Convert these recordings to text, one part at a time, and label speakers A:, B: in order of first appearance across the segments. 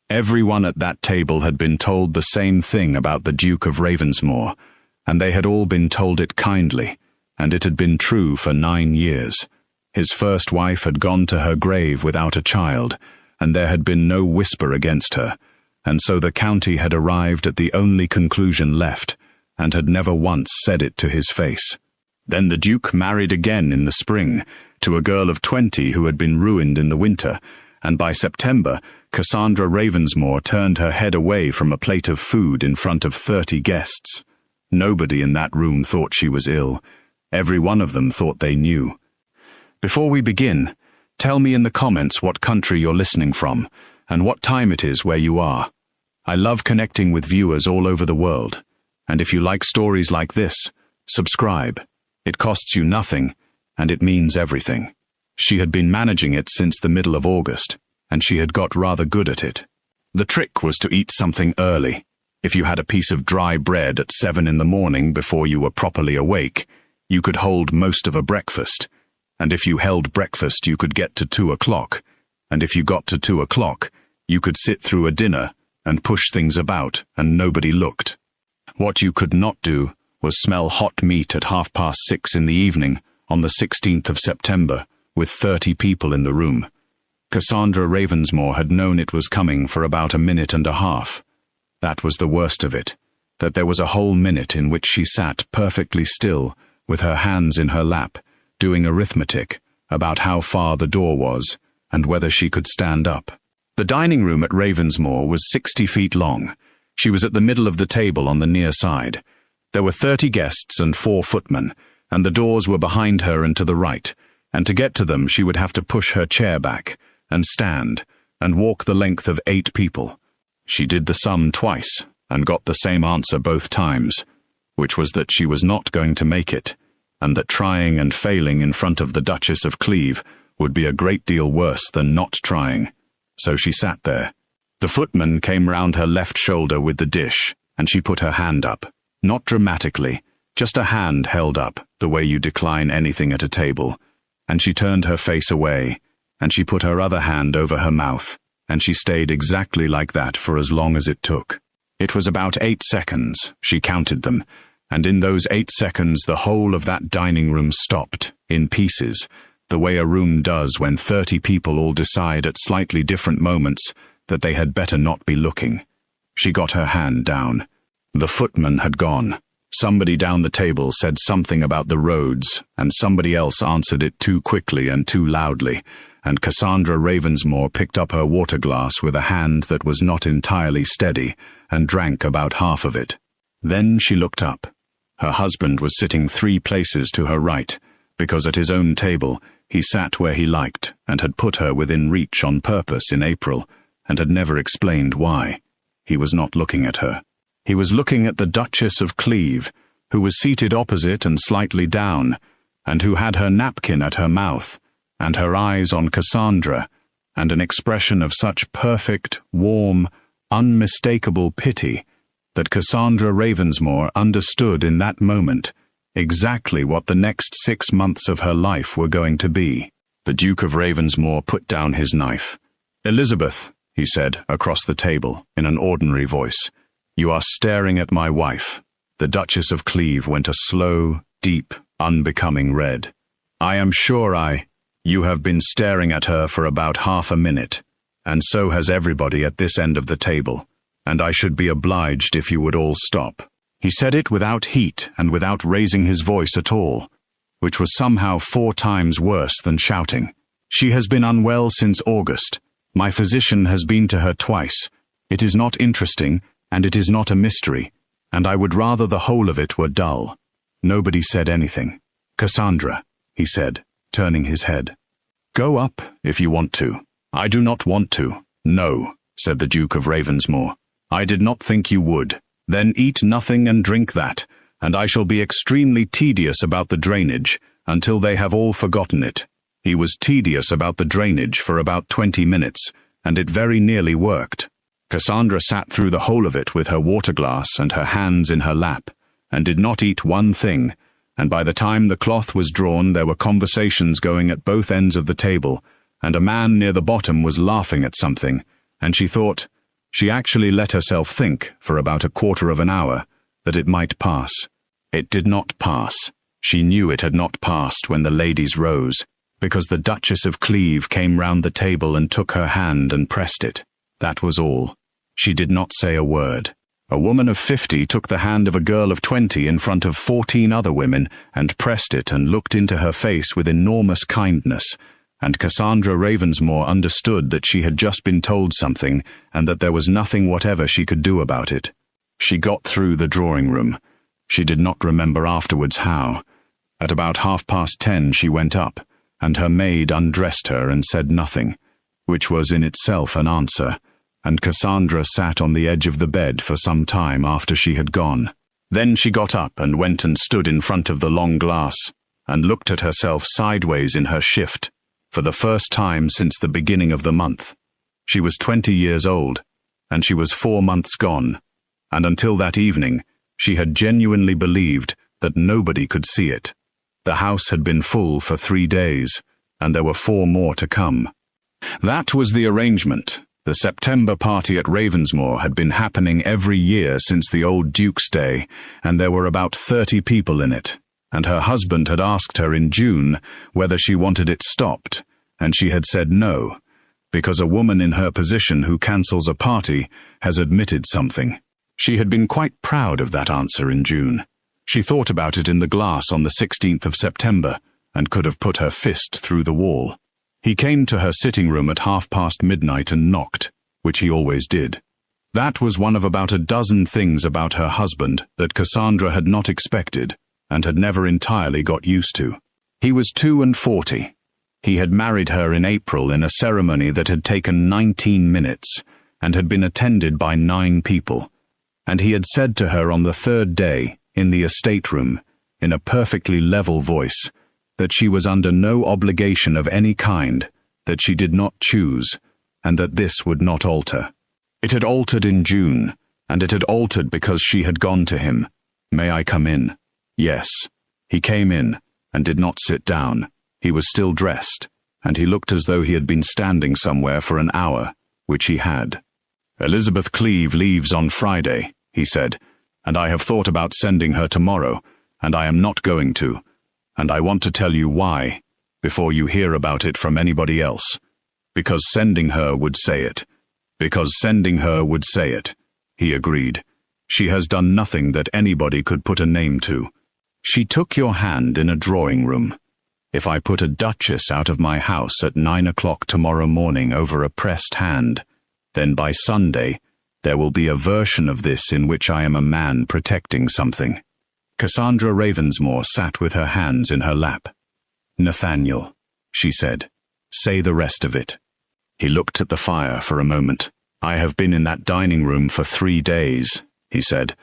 A: Everyone at that table had been told the same thing about the Duke of Ravensmoor, and they had all been told it kindly, and it had been true for 9 years. His first wife had gone to her grave without a child, and there had been no whisper against her, and so the county had arrived at the only conclusion left, and had never once said it to his face. Then the Duke married again in the spring, to a girl of 20 who had been ruined in the winter, and by September, Cassandra Ravensmoor turned her head away from a plate of food in front of 30 guests. Nobody in that room thought she was ill. Every one of them thought they knew. Before we begin, tell me in the comments what country you're listening from, and what time it is where you are. I love connecting with viewers all over the world, and if you like stories like this, subscribe. It costs you nothing, and it means everything. She had been managing it since the middle of August, and she had got rather good at it. The trick was to eat something early. If you had a piece of dry bread at 7 in the morning before you were properly awake, you could hold most of a breakfast, and if you held breakfast you could get to 2 o'clock, and if you got to 2 o'clock, you could sit through a dinner and push things about and nobody looked. What you could not do was smell hot meat at 6:30 in the evening on the 16th of September with 30 people in the room. Cassandra Ravensmoor had known it was coming for about a minute and a half. That was the worst of it, that there was a whole minute in which she sat perfectly still with her hands in her lap, doing arithmetic about how far the door was and whether she could stand up. The dining room at Ravensmoor was 60 feet long. She was at the middle of the table on the near side. There were 30 guests and 4 footmen, and the doors were behind her and to the right, and to get to them she would have to push her chair back, and stand, and walk the length of 8 people. She did the sum twice, and got the same answer both times, which was that she was not going to make it, and that trying and failing in front of the Duchess of Cleve would be a great deal worse than not trying. So she sat there. The footman came round her left shoulder with the dish, and she put her hand up. Not dramatically, just a hand held up, the way you decline anything at a table, and she turned her face away, and she put her other hand over her mouth, and she stayed exactly like that for as long as it took. It was about 8 seconds, she counted them, and in those 8 seconds the whole of that dining room stopped, in pieces, the way a room does when 30 people all decide at slightly different moments that they had better not be looking. She got her hand down. The footman had gone. Somebody down the table said something about the roads, and somebody else answered it too quickly and too loudly, and Cassandra Ravensmoor picked up her water glass with a hand that was not entirely steady, and drank about half of it. Then she looked up. Her husband was sitting 3 places to her right, because at his own table he sat where he liked, and had put her within reach on purpose in April, and had never explained why. He was not looking at her. He was looking at the Duchess of Cleve, who was seated opposite and slightly down, and who had her napkin at her mouth, and her eyes on Cassandra, and an expression of such perfect, warm, unmistakable pity that Cassandra Ravensmoor understood in that moment exactly what the next 6 months of her life were going to be. The Duke of Ravensmoor put down his knife. "Elizabeth," he said across the table in an ordinary voice, "you are staring at my wife." The Duchess of Cleve went a slow, deep, unbecoming red. "I am sure you have been staring at her for about half a minute, and so has everybody at this end of the table, and I should be obliged if you would all stop." He said it without heat and without raising his voice at all, which was somehow 4 times worse than shouting. "She has been unwell since August. My physician has been to her twice. It is not interesting, and it is not a mystery, and I would rather the whole of it were dull." Nobody said anything. "Cassandra," he said, turning his head. "Go up if you want to." "I do not want to." "No," said the Duke of Ravensmoor. "I did not think you would. Then eat nothing and drink that, and I shall be extremely tedious about the drainage until they have all forgotten it." He was tedious about the drainage for about 20 minutes, and it very nearly worked. Cassandra sat through the whole of it with her water glass and her hands in her lap, and did not eat one thing, and by the time the cloth was drawn there were conversations going at both ends of the table, and a man near the bottom was laughing at something, and she thought, She actually let herself think, for about a quarter of an hour, that it might pass. It did not pass. She knew it had not passed when the ladies rose, because the Duchess of Cleve came round the table and took her hand and pressed it. That was all. She did not say a word. A woman of 50 took the hand of a girl of 20 in front of 14 other women and pressed it and looked into her face with enormous kindness, and Cassandra Ravensmoor understood that she had just been told something and that there was nothing whatever she could do about it. She got through the drawing room. She did not remember afterwards how. At about 10:30 she went up, and her maid undressed her and said nothing, which was in itself an answer, and Cassandra sat on the edge of the bed for some time after she had gone. Then she got up and went and stood in front of the long glass, and looked at herself sideways in her shift, for the first time since the beginning of the month. She was 20 years old, and she was 4 months gone, and until that evening, she had genuinely believed that nobody could see it. The house had been full for 3 days, and there were 4 more to come. That was the arrangement. The September party at Ravensmoor had been happening every year since the old Duke's day, and there were about 30 people in it, and her husband had asked her in June whether she wanted it stopped, and she had said no, because a woman in her position who cancels a party has admitted something. She had been quite proud of that answer in June. She thought about it in the glass on the 16th of September, and could have put her fist through the wall. He came to her sitting room at midnight and knocked, which he always did. That was one of about a dozen things about her husband that Cassandra had not expected, and had never entirely got used to. He was 42. He had married her in April in a ceremony that had taken 19 minutes, and had been attended by 9 people, and he had said to her on the 3rd day, in the estate room, in a perfectly level voice, that she was under no obligation of any kind, that she did not choose, and that this would not alter. It had altered in June, and it had altered because she had gone to him. "May I come in?" Yes. He came in, and did not sit down. He was still dressed, and he looked as though he had been standing somewhere for an hour, which he had. "Elizabeth Cleve leaves on Friday," he said, "and I have thought about sending her tomorrow, and I am not going to. And I want to tell you why, before you hear about it from anybody else. Because sending her would say it. Because sending her would say it." He agreed. "She has done nothing that anybody could put a name to. She took your hand in a drawing room. If I put a duchess out of my house at 9 o'clock tomorrow morning over a pressed hand, then by Sunday there will be a version of this in which I am a man protecting something." Cassandra Ravensmoor sat with her hands in her lap. "Nathaniel," she said, "say the rest of it." He looked at the fire for a moment. "I have been in that dining room for 3 days, he said,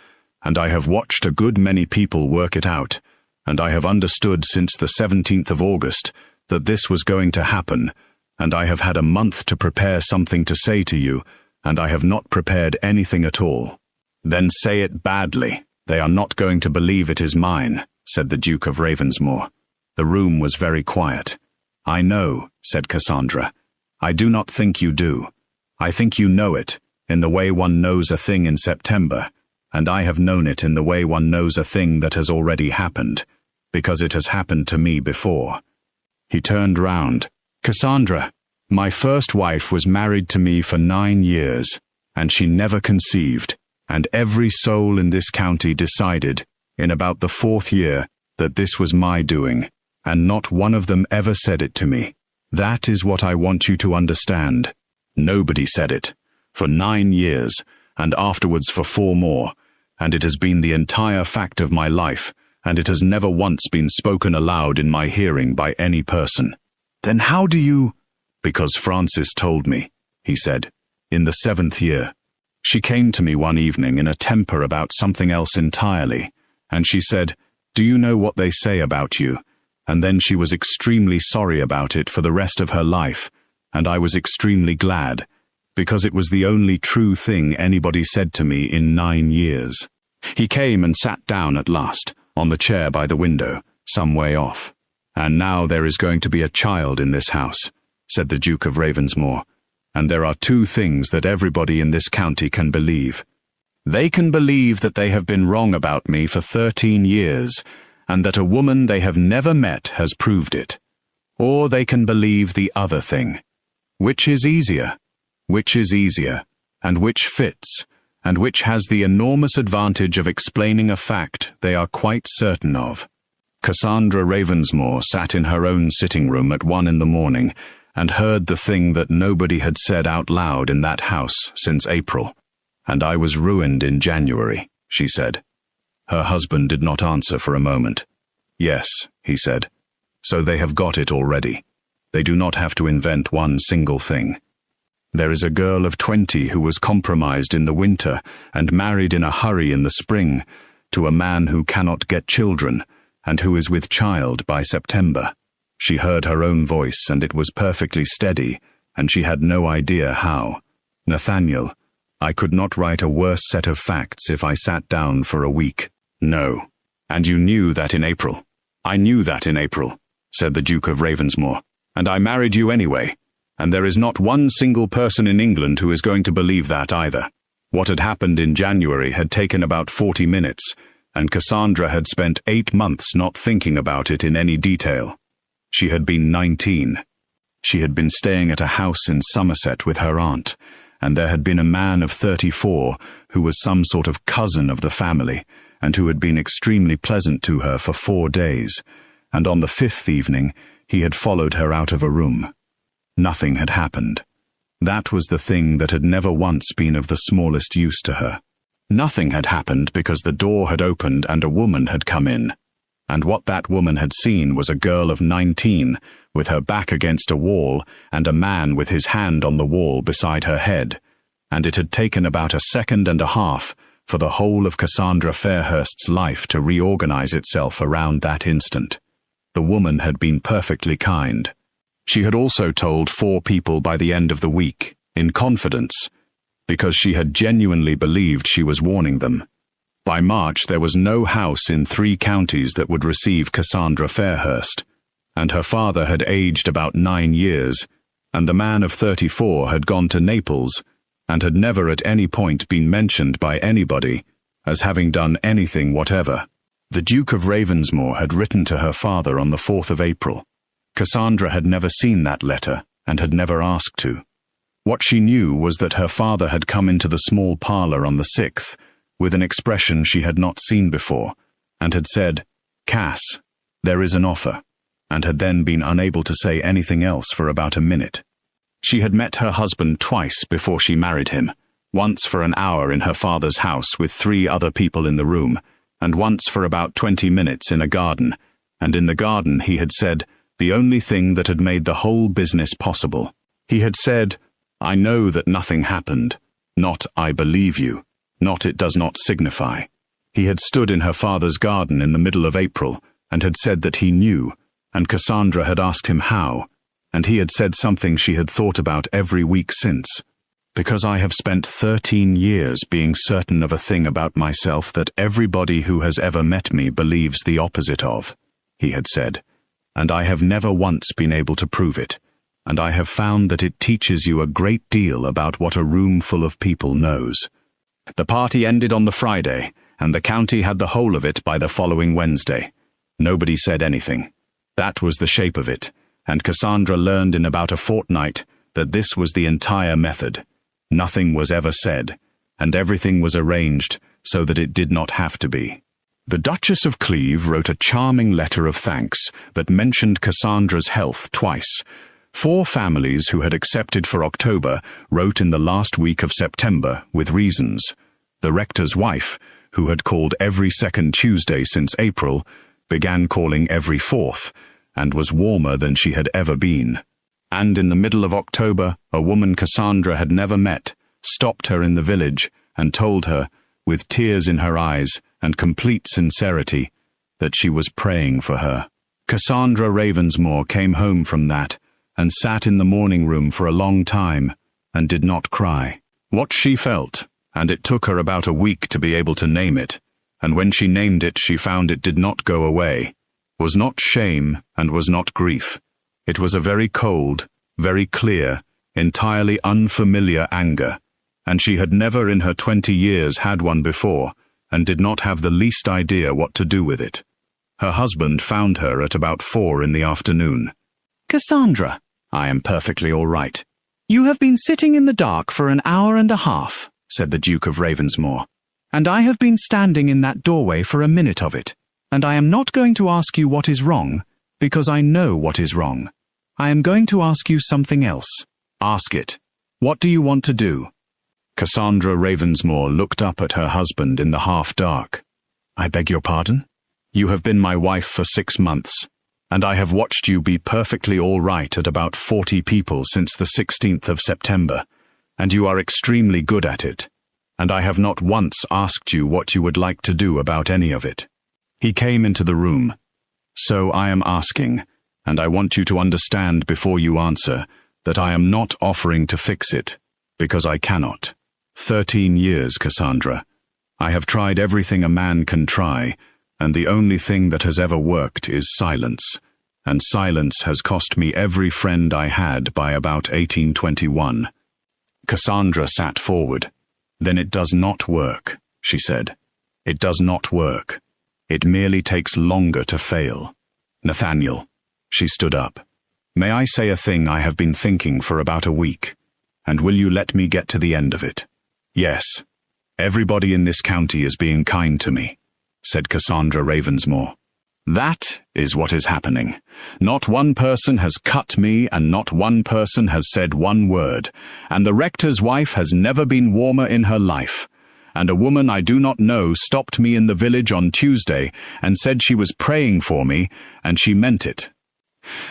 A: "and I have watched a good many people work it out, and I have understood since the 17th of August that this was going to happen, and I have had a month to prepare something to say to you, and I have not prepared anything at all." "Then say it badly. They are not going to believe it is mine," said the Duke of Ravensmoor. The room was very quiet. "I know," said Cassandra. "I do not think you do. I think you know it, in the way one knows a thing in September, and I have known it in the way one knows a thing that has already happened, because it has happened to me before." He turned round. "Cassandra, my first wife was married to me for 9 years, and she never conceived. And every soul in this county decided, in about the 4th year, that this was my doing, and not one of them ever said it to me. That is what I want you to understand. Nobody said it, for 9 years, and afterwards for 4 more, and it has been the entire fact of my life, and it has never once been spoken aloud in my hearing by any person." "Then how do you—" "Because Frances told me," he said, "in the 7th year. She came to me one evening in a temper about something else entirely, and she said, 'Do you know what they say about you?' And then she was extremely sorry about it for the rest of her life, and I was extremely glad, because it was the only true thing anybody said to me in 9 years. He came and sat down at last, on the chair by the window, some way off. "And now there is going to be a child in this house," said the Duke of Ravensmoor, and there are two things that everybody in this county can believe. They can believe that they have been wrong about me for 13 years, and that a woman they have never met has proved it. Or they can believe the other thing. Which is easier? Which is easier, and which fits, and which has the enormous advantage of explaining a fact they are quite certain of? Cassandra Ravensmoor sat in her own sitting room at 1 a.m. and heard the thing that nobody had said out loud in that house since April. "And I was ruined in January," she said. Her husband did not answer for a moment. "Yes," he said. "So they have got it already. They do not have to invent one single thing. There is a girl of 20 who was compromised in the winter and married in a hurry in the spring to a man who cannot get children and who is with child by September. She heard her own voice, and it was perfectly steady, and she had no idea how. Nathaniel, I could not write a worse set of facts if I sat down for a week." "No. And you knew that in April." "I knew that in April," said the Duke of Ravensmoor, "and I married you anyway, and there is not one single person in England who is going to believe that either." What had happened in January had taken about 40 minutes, and Cassandra had spent 8 months not thinking about it in any detail. She had been 19. She had been staying at a house in Somerset with her aunt, and there had been a man of 34 who was some sort of cousin of the family, and who had been extremely pleasant to her for 4 days, and on the 5th evening he had followed her out of a room. Nothing had happened. That was the thing that had never once been of the smallest use to her. Nothing had happened because the door had opened and a woman had come in. And what that woman had seen was a girl of 19, with her back against a wall, and a man with his hand on the wall beside her head, and it had taken about a second and a half for the whole of Cassandra Fairhurst's life to reorganize itself around that instant. The woman had been perfectly kind. She had also told 4 people by the end of the week, in confidence, because she had genuinely believed she was warning them. By March there was no house in 3 counties that would receive Cassandra Fairhurst, and her father had aged about 9 years, and the man of 34 had gone to Naples, and had never at any point been mentioned by anybody as having done anything whatever. The Duke of Ravensmoor had written to her father on the 4th of April. Cassandra had never seen that letter, and had never asked to. What she knew was that her father had come into the small parlour on the 6th, with an expression she had not seen before, and had said, "Cass, there is an offer," and had then been unable to say anything else for about a minute. She had met her husband twice before she married him, once for an hour in her father's house with 3 other people in the room, and once for about 20 minutes in a garden, and in the garden he had said the only thing that had made the whole business possible. He had said, "I know that nothing happened, not I believe you, not it does not signify." He had stood in her father's garden in the middle of April, and had said that he knew, and Cassandra had asked him how, and he had said something she had thought about every week since. "Because I have spent 13 years being certain of a thing about myself that everybody who has ever met me believes the opposite of," he had said, "and I have never once been able to prove it, and I have found that it teaches you a great deal about what a room full of people knows." The party ended on the Friday, and the county had the whole of it by the following Wednesday. Nobody said anything. That was the shape of it, and Cassandra learned in about a fortnight that this was the entire method. Nothing was ever said, and everything was arranged so that it did not have to be. The Duchess of Cleve wrote a charming letter of thanks that mentioned Cassandra's health twice. 4 families who had accepted for October wrote in the last week of September with reasons. The rector's wife, who had called every second Tuesday since April, began calling every 4th, and was warmer than she had ever been. And in the middle of October, a woman Cassandra had never met stopped her in the village and told her, with tears in her eyes and complete sincerity, that she was praying for her. Cassandra Ravensmoor came home from that and sat in the morning room for a long time and did not cry. What she felt, and it took her about a week to be able to name it, and when she named it she found it did not go away, was not shame and was not grief. It was a very cold, very clear, entirely unfamiliar anger, and she had never in her 20 years had one before, and did not have the least idea what to do with it. Her husband found her at about 4 in the afternoon.
B: "Cassandra, I am perfectly all right. You have been sitting in the dark for an hour and a half," said the Duke of Ravensmoor, "and I have been standing in that doorway for a minute of it, and I am not going to ask you what is wrong, because I know what is wrong. I am going to ask you something else." "Ask it. What do you want to do?" Cassandra Ravensmoor looked up at her husband in the half-dark. "I beg your pardon? You have been my wife for 6 months, and I have watched you be perfectly all right at about 40 people since the 16th of September, and you are extremely good at it, and I have not once asked you what you would like to do about any of it." He came into the room. "So I am asking, and I want you to understand before you answer, that I am not offering to fix it, because I cannot. 13 years, Cassandra. I have tried everything a man can try, and the only thing that has ever worked is silence, and silence has cost me every friend I had by about 1821. Cassandra sat forward. "Then it does not work," she said. "It does not work. It merely takes longer to fail. Nathaniel." She stood up. "May I say a thing I have been thinking for about a week, and will you let me get to the end of it?" "Yes. Everybody in this county is being kind to me," said Cassandra Ravensmoor. "That is what is happening. Not one person has cut me, and not one person has said one word, and the rector's wife has never been warmer in her life, and a woman I do not know stopped me in the village on Tuesday and said she was praying for me, and she meant it.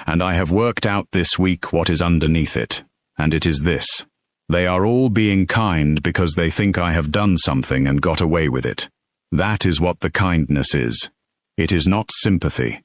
B: And I have worked out this week what is underneath it, and it is this. They are all being kind because they think I have done something and got away with it. That is what the kindness is. It is not sympathy.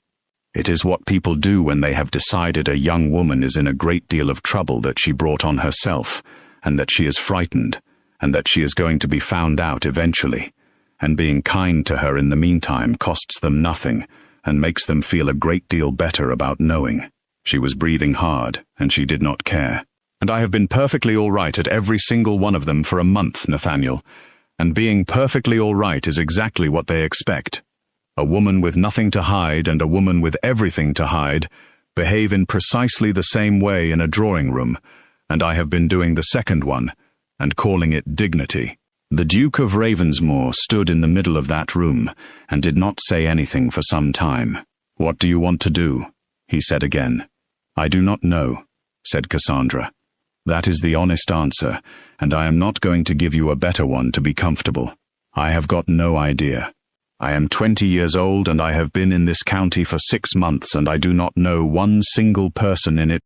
B: It is what people do when they have decided a young woman is in a great deal of trouble that she brought on herself, and that she is frightened, and that she is going to be found out eventually, and being kind to her in the meantime costs them nothing, and makes them feel a great deal better about knowing. She was breathing hard, and she did not care. And I have been perfectly all right at every single one of them for a month, Nathaniel, and being perfectly all right is exactly what they expect. A woman with nothing to hide and a woman with everything to hide behave in precisely the same way in a drawing room, and I have been doing the second one, and calling it dignity. The Duke of Ravensmoor stood in the middle of that room, and did not say anything for some time. "What do you want to do?" he said again. "I do not know," said Cassandra. "That is the honest answer, and I am not going to give you a better one to be comfortable. I have got no idea. I am 20 years old, and I have been in this county for 6 months, and I do not know one single person in it